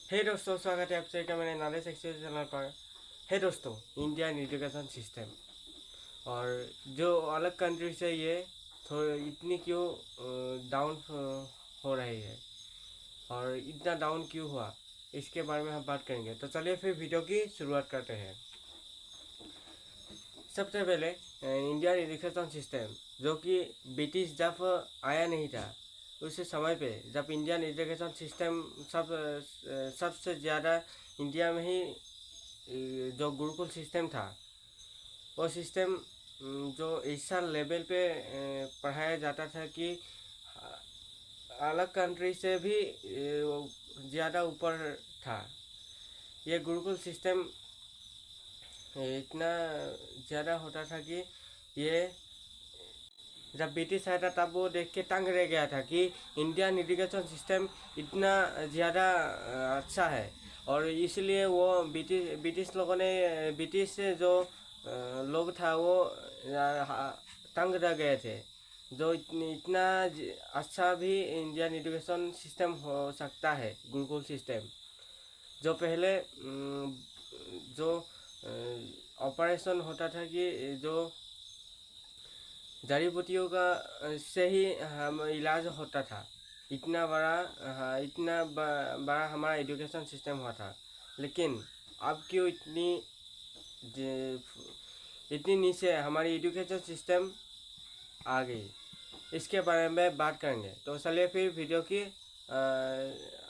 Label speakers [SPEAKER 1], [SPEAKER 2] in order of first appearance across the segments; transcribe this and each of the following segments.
[SPEAKER 1] हे दोस्तों, स्वागत है आप सभी का मेरे नॉलेज एक्सचेंज चैनल पर। हे दोस्तों, इंडियन एजुकेशन सिस्टम और जो अलग कंट्री से ये थोड़ी इतनी क्यों डाउन हो रही है और इतना डाउन क्यों हुआ, इसके बारे में हम बात करेंगे। तो चलिए फिर वीडियो की शुरुआत करते हैं। सबसे पहले इंडियन एजुकेशन सिस्टम, जो कि ब्रिटिश जब आया नहीं था उस समय पे, जब इंडियन एजुकेशन सिस्टम सबसे ज़्यादा इंडिया में ही जो गुरुकुल सिस्टम था, वो सिस्टम जो ऐसा लेवल पे पढ़ाया जाता था कि अलग कंट्री से भी ज़्यादा ऊपर था। ये गुरुकुल सिस्टम इतना ज़्यादा होता था कि ये जब ब्रिटिश आया था तब वो देख के तंग रह गया था कि इंडियन एजुकेशन सिस्टम इतना ज़्यादा अच्छा है। और इसलिए वो ब्रिटिश लोगों ने ब्रिटिश जो लोग था वो तंग रह गए थे। जो इतना अच्छा भी इंडियन एजुकेशन सिस्टम हो सकता है, गुरुकुल सिस्टम। जो पहले जो ऑपरेशन होता था कि जो जड़ी बूटियों का से ही हम इलाज होता था। इतना बड़ा, हाँ, इतना बड़ा हमारा एजुकेशन सिस्टम हुआ था। लेकिन अब क्यों इतनी नीचे हमारी एजुकेशन सिस्टम आ गई, इसके बारे में बात करेंगे। तो चलिए फिर वीडियो की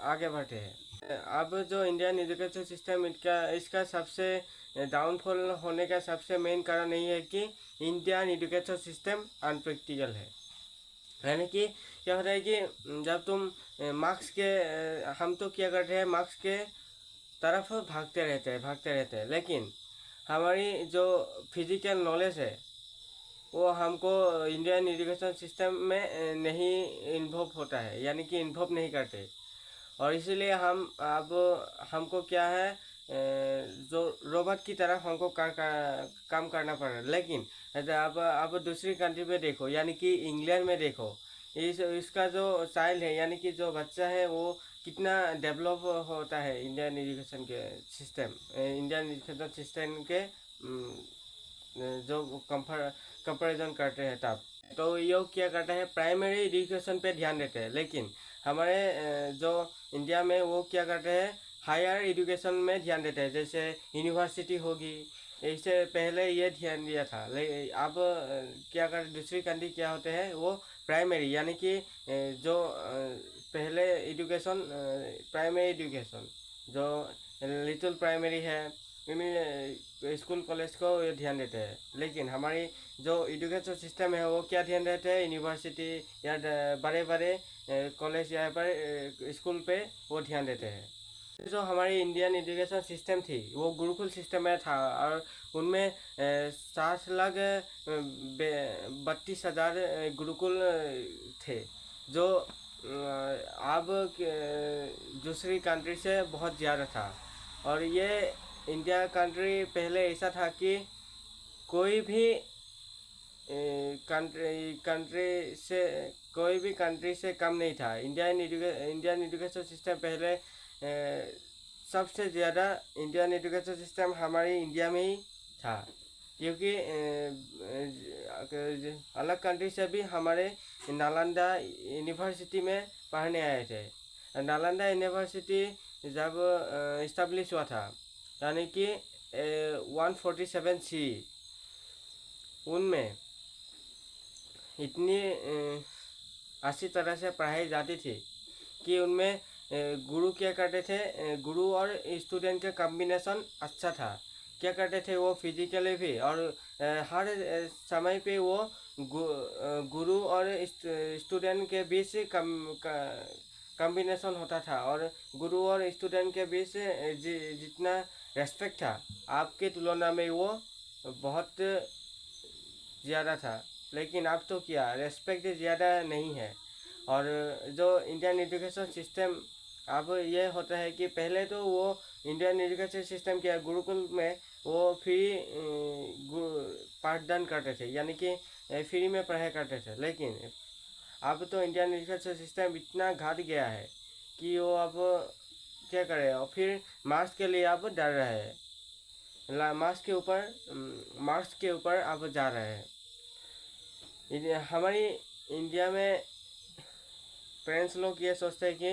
[SPEAKER 1] आगे बढ़ते हैं। अब जो इंडियन एजुकेशन सिस्टम इसका सबसे डाउनफॉल होने का सबसे मेन कारण यही है कि इंडियन एजुकेशन सिस्टम अनप्रैक्टिकल है। यानी कि क्या होता है कि जब तुम मार्क्स के हम तो क्या करते हैं, मार्क्स के तरफ भागते रहते हैं, लेकिन हमारी जो फिजिकल नॉलेज है वो हमको इंडियन एजुकेशन सिस्टम में नहीं इन्वॉल्व होता है, यानी कि इन्वॉल्व नहीं करते। और इसीलिए हम अब हमको क्या है, जो रोबोट की तरफ हमको काम करना पड़ रहा है। लेकिन अब दूसरी कंट्री में देखो, यानी कि इंग्लैंड में देखो, इसका जो चाइल्ड है, यानी कि जो बच्चा है, वो कितना डेवलप होता है इंडियन एजुकेशन के सिस्टम, इंडियन एजुकेशन सिस्टम के जो कंपैरिजन करते हैं तब। तो ये क्या करता है, प्राइमरी एजुकेशन पे ध्यान देते हैं। लेकिन हमारे जो इंडिया में वो क्या करते हैं, हायर एजुकेशन में ध्यान देते हैं, जैसे यूनिवर्सिटी होगी। इससे पहले ये ध्यान दिया था, अब क्या कर दूसरी कंट्री क्या होते हैं, वो प्राइमरी, यानी कि जो पहले एजुकेशन, प्राइमरी एजुकेशन जो लिटिल प्राइमरी है, स्कूल कॉलेज को ये ध्यान देते हैं। लेकिन हमारी जो एजुकेशन सिस्टम है वो क्या ध्यान देते हैं, यूनिवर्सिटी या बड़े बड़े कॉलेज या बड़े स्कूल पे वो ध्यान देते हैं। जो हमारी इंडियन एजुकेशन सिस्टम थी वो गुरुकुल सिस्टम में था, और उनमें 60,32,000 गुरुकुल थे, जो अब दूसरी कंट्री से बहुत ज़्यादा था। और ये इंडिया कंट्री पहले ऐसा था कि कोई भी कंट्री से कम नहीं था। इंडियन एजुकेशन सिस्टम पहले सबसे ज़्यादा इंडियन एजुकेशन सिस्टम हमारे इंडिया में ही था, क्योंकि अलग कंट्री से भी हमारे नालंदा यूनिवर्सिटी में पढ़ने आए थे। नालंदा यूनिवर्सिटी जब इस्टेब्लिश हुआ था, यानी कि 147 सी, उनमें इतनी अच्छी तरह से पढ़ाई जाती थी कि उनमें गुरु क्या करते थे, गुरु और स्टूडेंट का कॉम्बिनेशन अच्छा था। क्या करते थे वो फिजिकली भी, और हर समय पे वो गुरु और स्टूडेंट के बीच कॉम्बिनेशन होता था। और गुरु और स्टूडेंट के बीच जितना रेस्पेक्ट था, आपके तुलना में वो बहुत ज़्यादा था। लेकिन अब तो क्या, रेस्पेक्ट ज़्यादा नहीं है। और जो इंडियन एजुकेशन सिस्टम अब ये होता है कि पहले तो वो इंडियन एजुकेशन सिस्टम क्या, गुरुकुल में वो फ्री पाठदान करते थे, यानी कि फ्री में पढ़ाई करते थे। लेकिन अब तो इंडियन एजुकेशन सिस्टम इतना घट गया है कि वो अब क्या करें, और फिर मार्क्स के लिए आप डर रहे हैं, मार्क्स के ऊपर आप जा रहे हैं। हमारी इंडिया में पेरेंट्स लोग ये सोचते हैं कि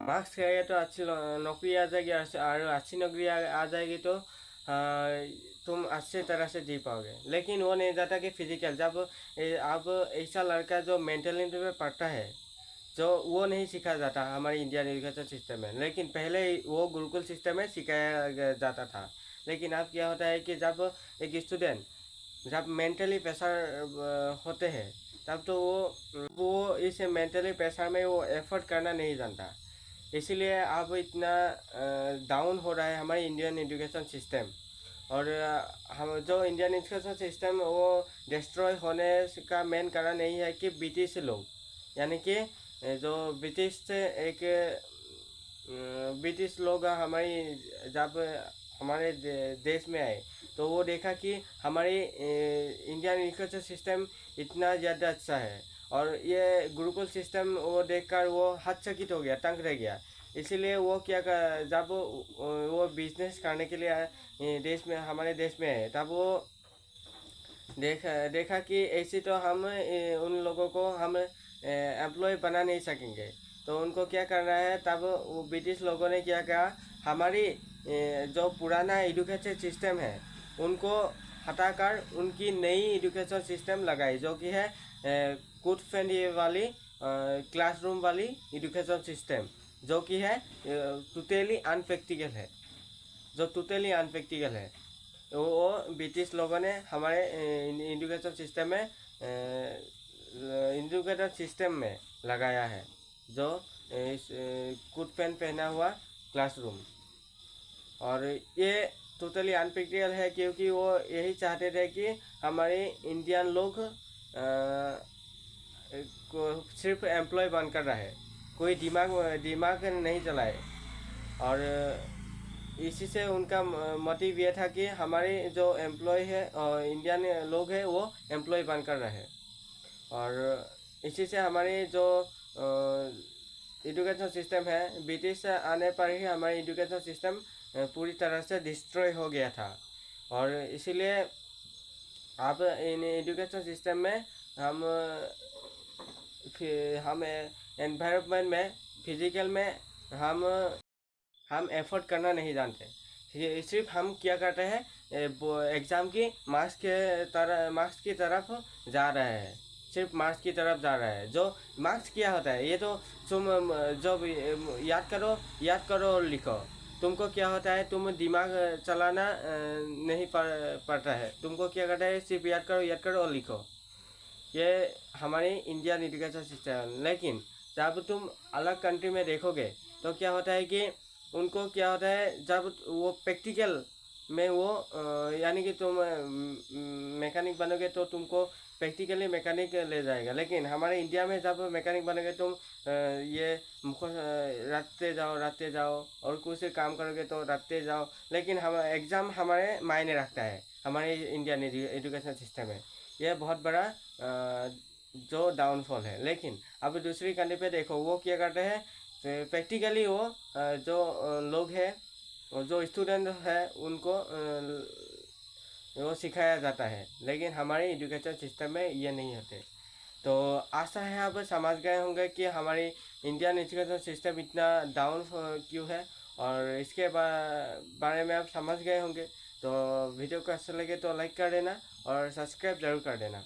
[SPEAKER 1] मार्क्स करेगा तो अच्छी नौकरी आ जाएगी, और अच्छी नौकरी आ जाएगी तो तुम अच्छे तरह से जी पाओगे। लेकिन वो नहीं जाता कि फिजिकल, जब आप ऐसा लड़का जो मेंटलिटी में पढ़ता है, जो वो नहीं सिखाया जाता हमारे इंडियन एजुकेशन सिस्टम में। लेकिन पहले वो गुरुकुल सिस्टम में सिखाया जाता था। लेकिन अब क्या होता है कि जब एक स्टूडेंट जब मेंटली प्रेशर होते हैं, तब तो वो इस मेंटली प्रेशर में वो एफर्ट करना नहीं जानता। इसीलिए अब इतना डाउन हो रहा है हमारी इंडियन एजुकेशन सिस्टम। और हम जो इंडियन एजुकेशन सिस्टम वो डिस्ट्रॉय होने का मेन कारण यही है कि ब्रिटिश लोग, यानी कि जो ब्रिटिश लोग जब हमारे देश में आए, तो वो देखा कि हमारी इंडियन एजुकेशन सिस्टम इतना ज़्यादा अच्छा है, और ये गुरुकुल सिस्टम वो देखकर वो हतचकित हो गया, तंग रह गया। इसीलिए वो जब वो बिजनेस करने के लिए हमारे देश में है, तब वो देखा कि ऐसे तो हम उन लोगों को हम एम्प्लॉय बना नहीं सकेंगे। तो उनको क्या करना है, तब वो ब्रिटिश लोगों ने क्या कहा, हमारी जो पुराना एजुकेशन सिस्टम है उनको हटाकर उनकी नई एजुकेशन सिस्टम लगाई, जो कि है कूट फैंड वाली क्लासरूम वाली एजुकेशन सिस्टम, जो कि है टोटली अनप्रैक्टिकल है। वो ब्रिटिश लोगों ने हमारे एजुकेशन सिस्टम में लगाया है, जो कोट पैंट पहना हुआ क्लासरूम। और ये टोटली अनप्रैक्टिकल है, क्योंकि वो यही चाहते थे कि हमारे इंडियन लोग को सिर्फ एम्प्लॉय बनकर रहे, कोई दिमाग नहीं चलाए। और इसी से उनका मोटिव ये था कि हमारे जो एम्प्लॉय है और इंडियन लोग हैं वो एम्प्लॉय बनकर रहे। और इसी से हमारी जो एजुकेशन सिस्टम है, ब्रिटिश आने पर ही हमारी एजुकेशन सिस्टम पूरी तरह से डिस्ट्रॉय हो गया था। और इसीलिए अब इन एजुकेशन सिस्टम में हम एनवायरनमेंट में, फिजिकल में हम एफर्ट करना नहीं जानते। सिर्फ हम क्या करते हैं, एग्ज़ाम की मार्क्स की तरफ जा रहे हैं, सिर्फ मार्क्स की तरफ जा रहा है। जो मार्क्स क्या होता है, ये तो तुम जब याद करो और लिखो। तुमको क्या होता है, तुम दिमाग चलाना नहीं पड़ता है, तुमको क्या करता है, सिर्फ याद करो और लिखो। ये हमारी इंडियन एजुकेशन सिस्टम है। लेकिन जब तुम अलग कंट्री में देखोगे, तो क्या होता है कि उनको क्या होता है, जब वो प्रैक्टिकल में यानी कि तुम मैकेनिक बनोगे तो तुमको प्रैक्टिकली मैकेनिक ले जाएगा। लेकिन हमारे इंडिया में जब मैकेनिक बनोगे तुम ये रटते जाओ और कुछ काम करोगे तो रटते जाओ। लेकिन हम एग्ज़ाम हमारे मायने रखता है हमारे इंडियन एजुकेशन सिस्टम में। यह बहुत बड़ा जो डाउनफॉल है। लेकिन अब दूसरी कंट्री पे देखो, वो क्या करते हैं, प्रैक्टिकली जो लोग हैं, जो स्टूडेंट है, उनको वो सिखाया जाता है। लेकिन हमारे एजुकेशन सिस्टम में ये नहीं होते। तो आशा है आप समझ गए होंगे कि हमारी इंडियन एजुकेशन सिस्टम इतना डाउन क्यों है, और इसके बारे में आप समझ गए होंगे। तो वीडियो को अच्छा लगे तो लाइक कर देना और सब्सक्राइब ज़रूर कर देना।